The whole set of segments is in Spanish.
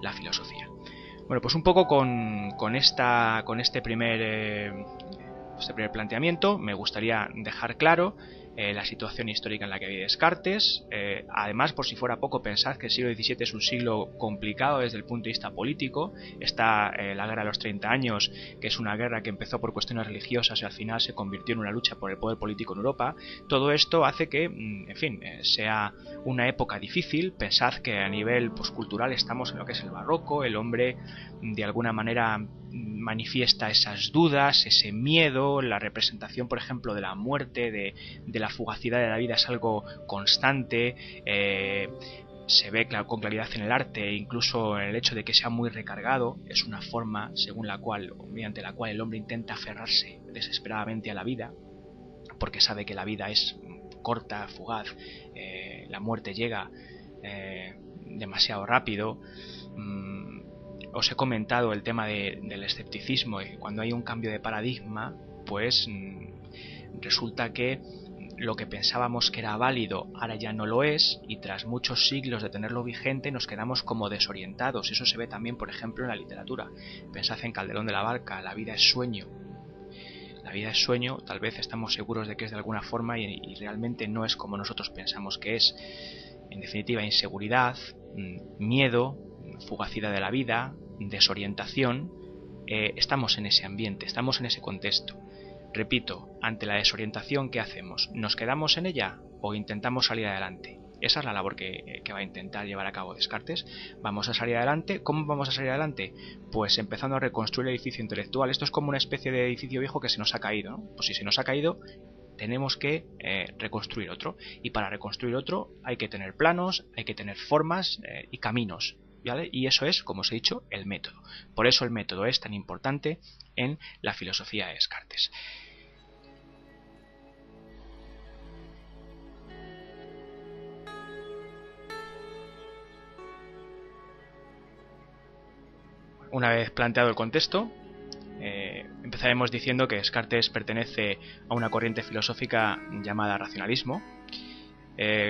la filosofía. Bueno, pues un poco con este primer planteamiento me gustaría dejar claro la situación histórica en la que vive Descartes. Además, por si fuera poco, pensad que el siglo XVII es un siglo complicado desde el punto de vista político. Está la guerra de los 30 años, que es una guerra que empezó por cuestiones religiosas y al final se convirtió en una lucha por el poder político en Europa. Todo esto hace que, en fin, sea una época difícil. Pensad que a nivel cultural estamos en lo que es el barroco. El hombre, de alguna manera, manifiesta esas dudas, ese miedo. La representación, por ejemplo, de la muerte, de la fugacidad de la vida es algo constante. Se ve con claridad en el arte, incluso en el hecho de que sea muy recargado. Es una forma según la cual, o mediante la cual el hombre intenta aferrarse desesperadamente a la vida, porque sabe que la vida es corta, fugaz. La muerte llega demasiado rápido. Os he comentado el tema del escepticismo, y cuando hay un cambio de paradigma, pues resulta que lo que pensábamos que era válido ahora ya no lo es, y tras muchos siglos de tenerlo vigente nos quedamos como desorientados. Eso se ve también, por ejemplo, en la literatura. Pensad en Calderón de la Barca, la vida es sueño. La vida es sueño, tal vez estamos seguros de que es de alguna forma y realmente no es como nosotros pensamos que es. En definitiva, inseguridad, miedo, fugacidad de la vida, desorientación. Estamos en ese ambiente, estamos en ese contexto. Repito, ante la desorientación, ¿qué hacemos? ¿Nos quedamos en ella o intentamos salir adelante? Esa es la labor que va a intentar llevar a cabo Descartes. Vamos a salir adelante. ¿Cómo vamos a salir adelante? Pues empezando a reconstruir el edificio intelectual. Esto es como una especie de edificio viejo que se nos ha caído, ¿no? Pues si se nos ha caído, tenemos que reconstruir otro. Y para reconstruir otro hay que tener planos, hay que tener formas y caminos, ¿vale? Y eso es, como os he dicho, el método. Por eso el método es tan importante en la filosofía de Descartes. Una vez planteado el contexto, empezaremos diciendo que Descartes pertenece a una corriente filosófica llamada racionalismo.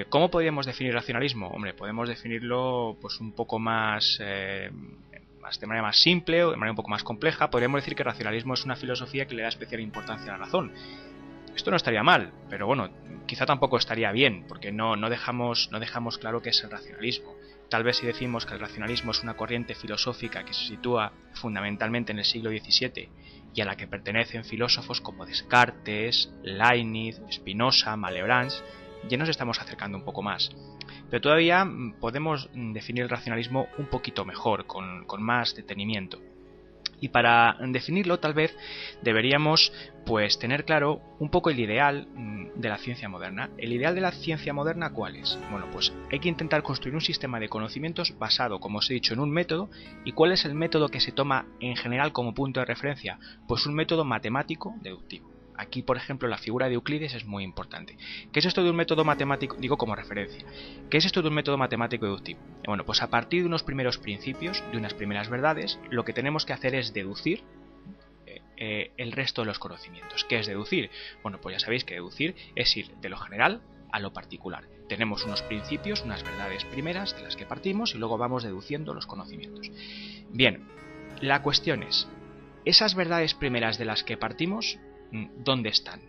¿Cómo podríamos definir racionalismo? Hombre, podemos definirlo pues un poco más de manera más simple o de manera un poco más compleja. Podríamos decir que el racionalismo es una filosofía que le da especial importancia a la razón. Esto no estaría mal, pero bueno, quizá tampoco estaría bien, porque no dejamos claro qué es el racionalismo. Tal vez si decimos que el racionalismo es una corriente filosófica que se sitúa fundamentalmente en el siglo XVII y a la que pertenecen filósofos como Descartes, Leibniz, Spinoza, Malebranche, ya nos estamos acercando un poco más. Pero todavía podemos definir el racionalismo un poquito mejor, con más detenimiento. Y para definirlo, tal vez deberíamos pues tener claro un poco el ideal de la ciencia moderna. ¿El ideal de la ciencia moderna cuál es? Bueno, pues hay que intentar construir un sistema de conocimientos basado, como os he dicho, en un método. ¿Y cuál es el método que se toma en general como punto de referencia? Pues un método matemático deductivo. Aquí, por ejemplo, la figura de Euclides es muy importante. ¿Qué es esto de un método matemático? Digo como referencia. ¿Qué es esto de un método matemático deductivo? Bueno, pues a partir de unos primeros principios, de unas primeras verdades, lo que tenemos que hacer es deducir el resto de los conocimientos. ¿Qué es deducir? Bueno, pues ya sabéis que deducir es ir de lo general a lo particular. Tenemos unos principios, unas verdades primeras de las que partimos y luego vamos deduciendo los conocimientos. Bien, la cuestión es, esas verdades primeras de las que partimos, ¿dónde están?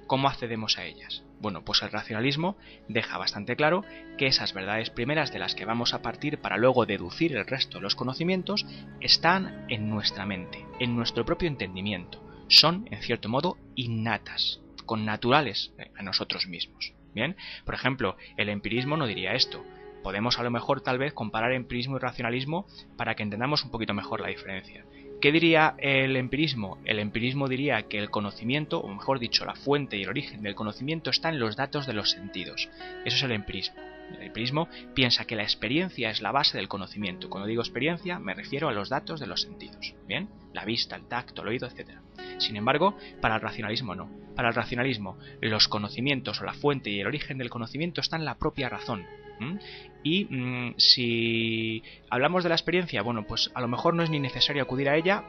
¿Cómo accedemos a ellas? Bueno, pues el racionalismo deja bastante claro que esas verdades primeras de las que vamos a partir para luego deducir el resto de los conocimientos están en nuestra mente, en nuestro propio entendimiento. Son, en cierto modo, innatas, connaturales a nosotros mismos. Bien, por ejemplo, el empirismo no diría esto. Podemos a lo mejor tal vez comparar empirismo y racionalismo para que entendamos un poquito mejor la diferencia. ¿Qué diría el empirismo? El empirismo diría que el conocimiento, o mejor dicho, la fuente y el origen del conocimiento está en los datos de los sentidos. Eso es el empirismo. El empirismo piensa que la experiencia es la base del conocimiento. Cuando digo experiencia me refiero a los datos de los sentidos. ¿Bien? La vista, el tacto, el oído, etc. Sin embargo, para el racionalismo no. Para el racionalismo, los conocimientos o la fuente y el origen del conocimiento están en la propia razón. Y si hablamos de la experiencia, bueno, pues a lo mejor no es ni necesario acudir a ella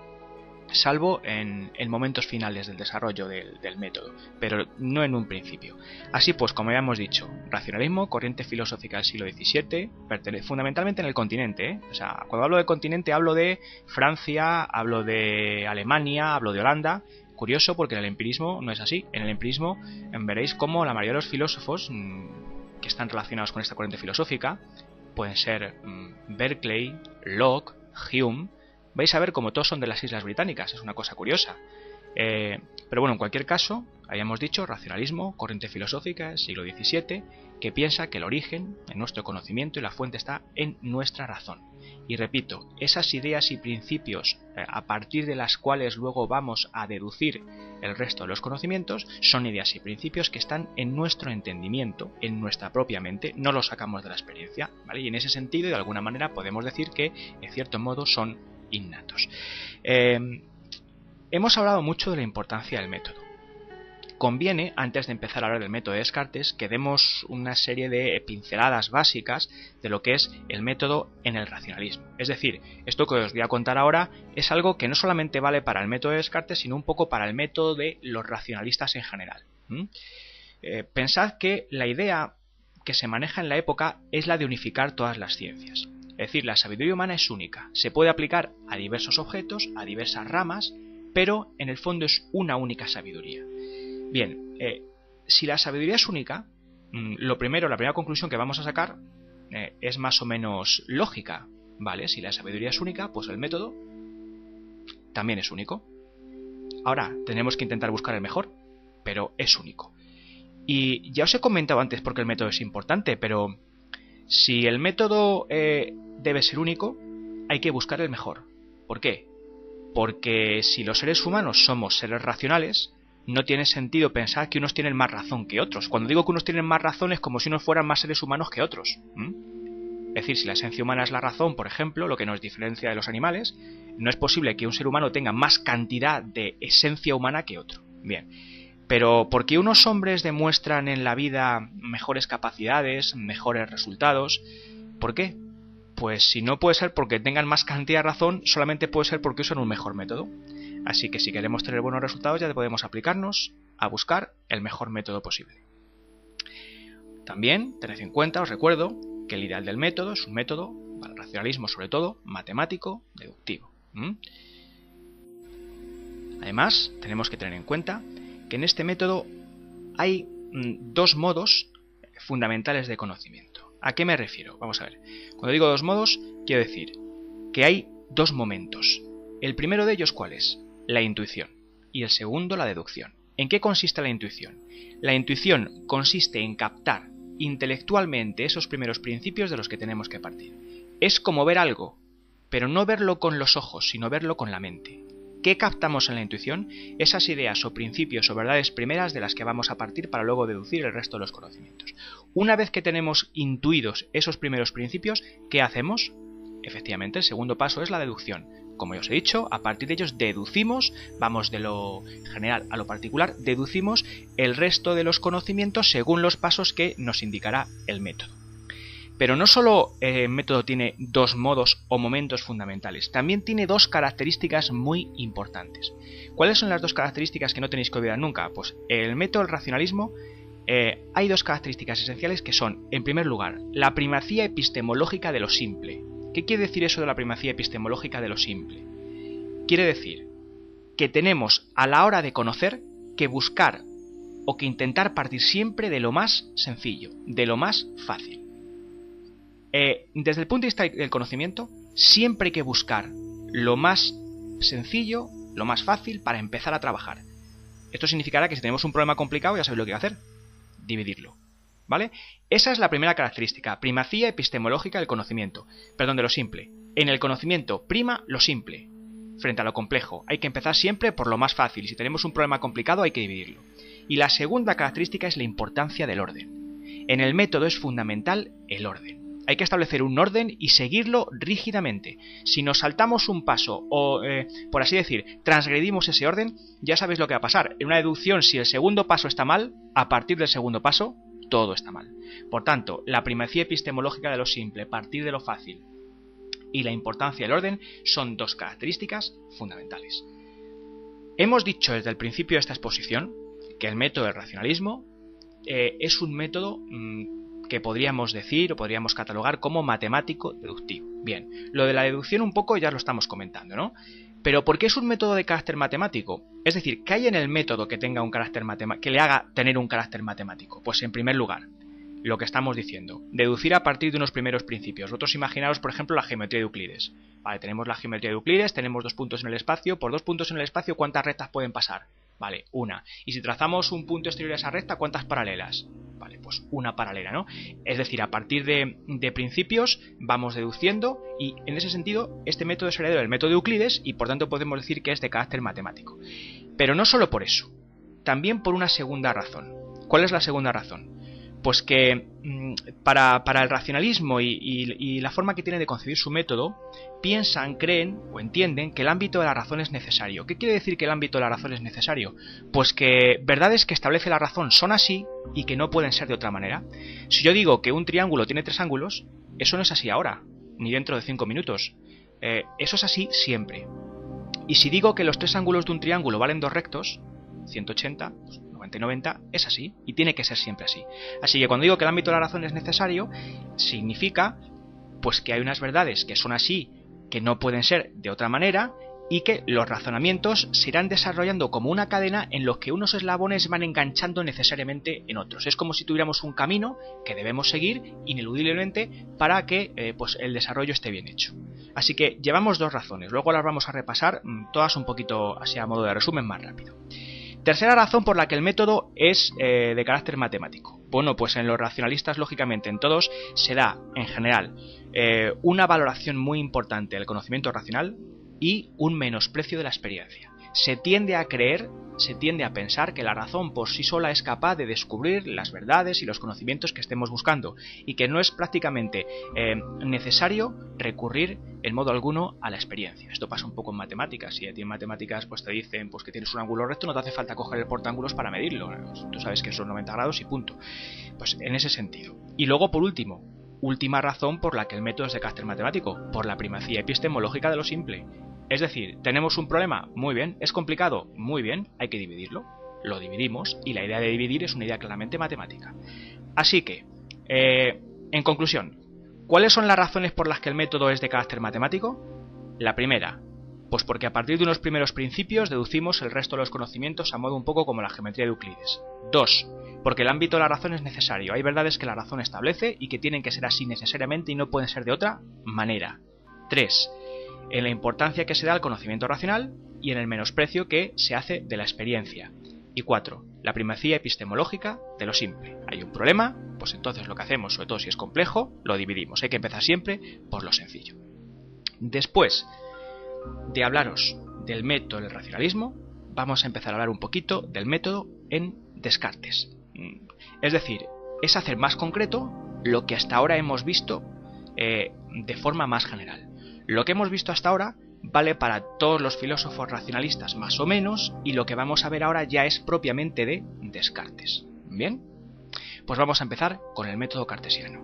salvo en momentos finales del desarrollo del método, pero no en un principio. Así pues, como ya hemos dicho, racionalismo, corriente filosófica del siglo XVII, fundamentalmente en el continente, ¿eh? O sea, cuando hablo de continente hablo de Francia, hablo de Alemania, hablo de Holanda. Curioso, porque en el empirismo no es así. En el empirismo veréis cómo la mayoría de los filósofos que están relacionados con esta corriente filosófica pueden ser Berkeley, Locke, Hume. Vais a ver como todos son de las Islas Británicas, es una cosa curiosa. Pero bueno, en cualquier caso, habíamos dicho racionalismo, corriente filosófica del siglo XVII, que piensa que el origen en nuestro conocimiento y la fuente está en nuestra razón. Y repito, esas ideas y principios a partir de las cuales luego vamos a deducir el resto de los conocimientos son ideas y principios que están en nuestro entendimiento, en nuestra propia mente, no los sacamos de la experiencia, ¿vale? Y en ese sentido, de alguna manera, podemos decir que, en cierto modo, son innatos. Hemos hablado mucho de la importancia del método. Conviene, antes de empezar a hablar del método de Descartes, que demos una serie de pinceladas básicas de lo que es el método en el racionalismo. Es decir, esto que os voy a contar ahora es algo que no solamente vale para el método de Descartes, sino un poco para el método de los racionalistas en general. Pensad que la idea que se maneja en la época es la de unificar todas las ciencias. Es decir, la sabiduría humana es única, se puede aplicar a diversos objetos, a diversas ramas, pero en el fondo es una única sabiduría. Bien, si la sabiduría es única, la primera conclusión que vamos a sacar es más o menos lógica, ¿vale? Si la sabiduría es única, pues el método también es único. Ahora, tenemos que intentar buscar el mejor, pero es único. Y ya os he comentado antes por qué el método es importante, pero si el método debe ser único, hay que buscar el mejor. ¿Por qué? Porque si los seres humanos somos seres racionales, no tiene sentido pensar que unos tienen más razón que otros. Cuando digo que unos tienen más razón es como si unos fueran más seres humanos que otros. Es decir, si la esencia humana es la razón, por ejemplo, lo que nos diferencia de los animales, no es posible que un ser humano tenga más cantidad de esencia humana que otro. Bien, pero ¿por qué unos hombres demuestran en la vida mejores capacidades, mejores resultados? ¿Por qué? Pues si no puede ser porque tengan más cantidad de razón, solamente puede ser porque usan un mejor método. Así que si queremos tener buenos resultados ya podemos aplicarnos a buscar el mejor método posible. También tened en cuenta, os recuerdo, que el ideal del método es un método, para el racionalismo sobre todo, matemático, deductivo. Además, tenemos que tener en cuenta que en este método hay dos modos fundamentales de conocimiento. ¿A qué me refiero? Vamos a ver. Cuando digo dos modos, quiero decir que hay dos momentos. El primero de ellos, ¿cuál es? La intuición. Y el segundo, la deducción. ¿En qué consiste la intuición? La intuición consiste en captar intelectualmente esos primeros principios de los que tenemos que partir. Es como ver algo, pero no verlo con los ojos, sino verlo con la mente. ¿Qué captamos en la intuición? Esas ideas o principios o verdades primeras de las que vamos a partir para luego deducir el resto de los conocimientos. Una vez que tenemos intuidos esos primeros principios, ¿qué hacemos? Efectivamente, el segundo paso es la deducción. Como ya os he dicho, a partir de ellos deducimos, vamos de lo general a lo particular, deducimos el resto de los conocimientos según los pasos que nos indicará el método. Pero no solo el método tiene dos modos o momentos fundamentales, también tiene dos características muy importantes. ¿Cuáles son las dos características que no tenéis que olvidar nunca? Pues el método del racionalismo hay dos características esenciales que son, en primer lugar, la primacía epistemológica de lo simple. ¿Qué quiere decir eso de la primacía epistemológica de lo simple? Quiere decir que tenemos a la hora de conocer que buscar o que intentar partir siempre de lo más sencillo, de lo más fácil. Desde el punto de vista del conocimiento, siempre hay que buscar lo más sencillo, lo más fácil para empezar a trabajar. Esto significará que si tenemos un problema complicado ya sabéis lo que hay que hacer, dividirlo. ¿Vale? Esa es la primera característica, primacía epistemológica del conocimiento, perdón, de lo simple. En el conocimiento prima lo simple frente a lo complejo. Hay que empezar siempre por lo más fácil y si tenemos un problema complicado hay que dividirlo. Y la segunda característica es la importancia del orden. En el método es fundamental el orden. Hay que establecer un orden y seguirlo rígidamente. Si nos saltamos un paso o, por así decir, transgredimos ese orden, ya sabéis lo que va a pasar. En una deducción, si el segundo paso está mal, a partir del segundo paso todo está mal. Por tanto, la primacía epistemológica de lo simple, partir de lo fácil y la importancia del orden son dos características fundamentales. Hemos dicho desde el principio de esta exposición que el método del racionalismo es un método que podríamos decir o podríamos catalogar como matemático deductivo. Bien, lo de la deducción un poco ya lo estamos comentando, ¿no? Pero ¿por qué es un método de carácter matemático? Es decir, ¿qué hay en el método que tenga un carácter que le haga tener un carácter matemático? Pues en primer lugar, lo que estamos diciendo, deducir a partir de unos primeros principios. Vosotros imaginaos, por ejemplo, la geometría de Euclides. Vale, tenemos la geometría de Euclides, tenemos 2 puntos en el espacio. Por 2 puntos en el espacio, ¿cuántas rectas pueden pasar? Vale, una. Y si trazamos un punto exterior a esa recta, ¿cuántas paralelas? Vale, pues una paralela, ¿no? Es decir, a partir de principios vamos deduciendo, y en ese sentido este método es heredero del método de Euclides y por tanto podemos decir que es de carácter matemático. Pero no solo por eso, también por una segunda razón. ¿Cuál es la segunda razón? Pues que para el racionalismo y la forma que tiene de concebir su método, piensan, creen o entienden que el ámbito de la razón es necesario. ¿Qué quiere decir que el ámbito de la razón es necesario? Pues que verdades que establece la razón son así y que no pueden ser de otra manera. Si yo digo que un triángulo tiene 3 ángulos, eso no es así ahora, ni dentro de 5 minutos. Eso es así siempre. Y si digo que los 3 ángulos de un triángulo valen 2 rectos, 180, 90 y 90, es así, y tiene que ser siempre así. Así que cuando digo que el ámbito de la razón es necesario, significa pues que hay unas verdades que son así, que no pueden ser de otra manera, y que los razonamientos se irán desarrollando como una cadena en los que unos eslabones van enganchando necesariamente en otros. Es como si tuviéramos un camino que debemos seguir ineludiblemente para que pues el desarrollo esté bien hecho. Así que llevamos 2 razones, luego las vamos a repasar todas un poquito así a modo de resumen más rápido. Tercera razón por la que el método es de carácter matemático. Bueno, pues en los racionalistas, lógicamente en todos, se da, en general, una valoración muy importante del conocimiento racional y un menosprecio de la experiencia. Se tiende a creer, se tiende a pensar que la razón por sí sola es capaz de descubrir las verdades y los conocimientos que estemos buscando, y que no es prácticamente necesario recurrir en modo alguno a la experiencia. Esto pasa un poco en matemáticas. Si a ti en matemáticas pues te dicen pues que tienes un ángulo recto, no te hace falta coger el portaángulos para medirlo. Tú sabes que son 90 grados y punto. Pues en ese sentido. Y luego, por último, última razón por la que el método es de carácter matemático, por la primacía epistemológica de lo simple. Es decir, tenemos un problema, muy bien, es complicado, muy bien, hay que dividirlo, lo dividimos, y la idea de dividir es una idea claramente matemática. Así que, en conclusión, ¿cuáles son las razones por las que el método es de carácter matemático? La primera, pues porque a partir de unos primeros principios deducimos el resto de los conocimientos a modo un poco como la geometría de Euclides. 2. Porque el ámbito de la razón es necesario, hay verdades que la razón establece y que tienen que ser así necesariamente y no pueden ser de otra manera. 3. En la importancia que se da al conocimiento racional y en el menosprecio que se hace de la experiencia. Y 4. La primacía epistemológica de lo simple. Hay un problema, pues entonces lo que hacemos, sobre todo si es complejo, lo dividimos. Hay que empezar siempre por lo sencillo. Después de hablaros del método del racionalismo, vamos a empezar a hablar un poquito del método en Descartes. Es decir, es hacer más concreto lo que hasta ahora hemos visto de forma más general. Lo que hemos visto hasta ahora vale para todos los filósofos racionalistas más o menos, y lo que vamos a ver ahora ya es propiamente de Descartes. ¿Bien? Pues vamos a empezar con el método cartesiano.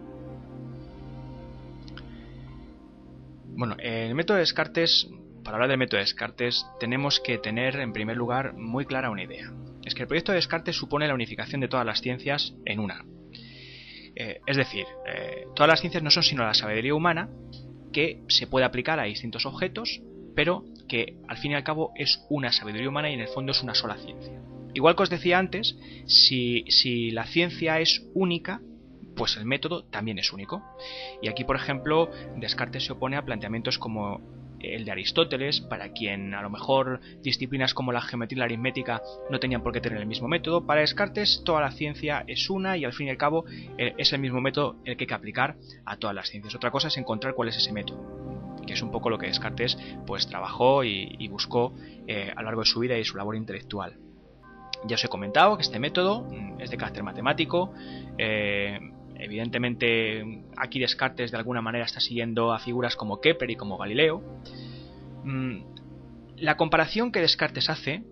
Bueno, el método de Descartes, para hablar del método de Descartes, tenemos que tener en primer lugar muy clara una idea. Es que el proyecto de Descartes supone la unificación de todas las ciencias en una. Es decir, todas las ciencias no son sino la sabiduría humana, que se puede aplicar a distintos objetos, pero que al fin y al cabo es una sabiduría humana y en el fondo es una sola ciencia. Igual que os decía antes, si la ciencia es única, pues el método también es único. Y aquí, por ejemplo, Descartes se opone a planteamientos como el de Aristóteles, para quien a lo mejor disciplinas como la geometría y la aritmética no tenían por qué tener el mismo método. Para Descartes toda la ciencia es una y al fin y al cabo es el mismo método el que hay que aplicar a todas las ciencias. Otra cosa es encontrar cuál es ese método, que es un poco lo que Descartes pues trabajó y buscó a lo largo de su vida y su labor intelectual. Ya os he comentado que este método es de carácter matemático. Evidentemente aquí Descartes de alguna manera está siguiendo a figuras como Kepler y como Galileo. La comparación que Descartes hace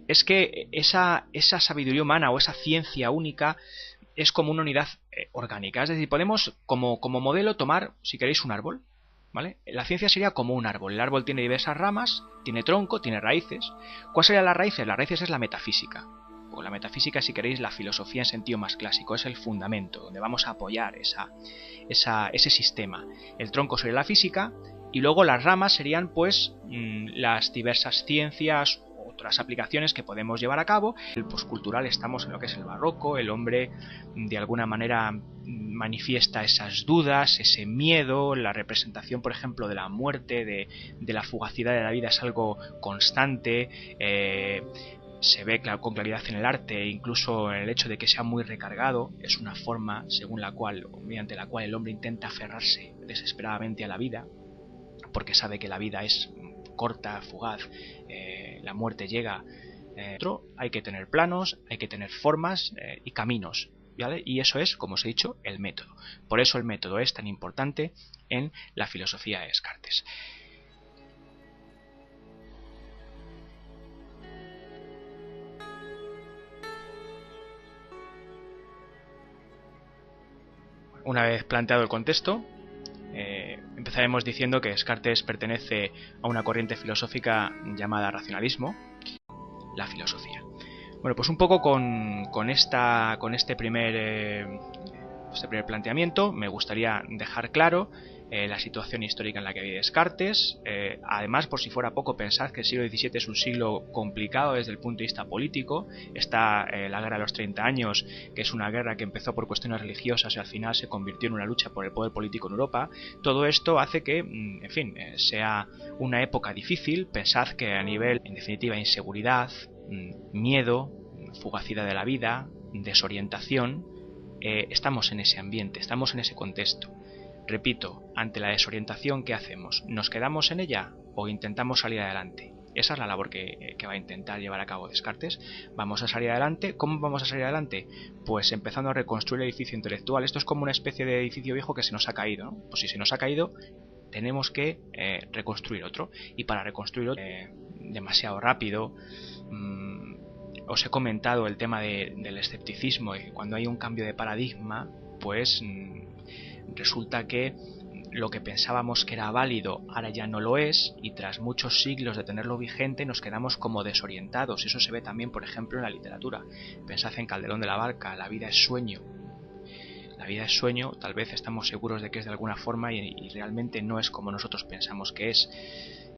es que esa sabiduría humana o esa ciencia única es como una unidad orgánica. Es decir, podemos como modelo tomar, si queréis, un árbol. ¿vale? La ciencia sería como un árbol. El árbol tiene diversas ramas, tiene tronco, tiene raíces. ¿Cuál serían las raíces? Las raíces es la metafísica. O la metafísica, si queréis, la filosofía en sentido más clásico, es el fundamento, donde vamos a apoyar ese sistema. El tronco sería la física, y luego las ramas serían pues las diversas ciencias, otras aplicaciones que podemos llevar a cabo. El postcultural estamos en lo que es el barroco. El hombre de alguna manera manifiesta esas dudas, ese miedo. La representación, por ejemplo, de la muerte, de la fugacidad de la vida es algo constante. Se ve con claridad en el arte, incluso en el hecho de que sea muy recargado. Es una forma según la cual, o mediante la cual el hombre intenta aferrarse desesperadamente a la vida, porque sabe que la vida es corta, fugaz, la muerte llega. Hay que tener planos, hay que tener formas y caminos, ¿vale? Y eso es, como os he dicho, el método. Por eso el método es tan importante en la filosofía de Descartes. Una vez planteado el contexto, empezaremos diciendo que Descartes pertenece a una corriente filosófica llamada racionalismo, la filosofía. Bueno, pues un poco con este primer planteamiento me gustaría dejar claro la situación histórica en la que vive Descartes. Además, por si fuera poco, pensad que el siglo XVII es un siglo complicado desde el punto de vista político. Está la guerra de los 30 años, que es una guerra que empezó por cuestiones religiosas y al final se convirtió en una lucha por el poder político en Europa. Todo esto hace que, en fin, sea una época difícil. Pensad que a nivel, en definitiva, inseguridad, miedo, fugacidad de la vida, desorientación, estamos en ese ambiente, estamos en ese contexto. Repito, ante la desorientación, ¿qué hacemos? ¿Nos quedamos en ella o intentamos salir adelante? Esa es la labor que va a intentar llevar a cabo Descartes. Vamos a salir adelante. ¿Cómo vamos a salir adelante? Pues empezando a reconstruir el edificio intelectual. Esto es como una especie de edificio viejo que se nos ha caído, ¿no? Pues si se nos ha caído, tenemos que reconstruir otro. Y para reconstruir otro, demasiado rápido. Os he comentado el tema del escepticismo, y cuando hay un cambio de paradigma, pues resulta que lo que pensábamos que era válido ahora ya no lo es, y tras muchos siglos de tenerlo vigente nos quedamos como desorientados. Eso se ve también, por ejemplo, en la literatura. Pensad en Calderón de la Barca, la vida es sueño. La vida es sueño, tal vez estamos seguros de que es de alguna forma y realmente no es como nosotros pensamos que es.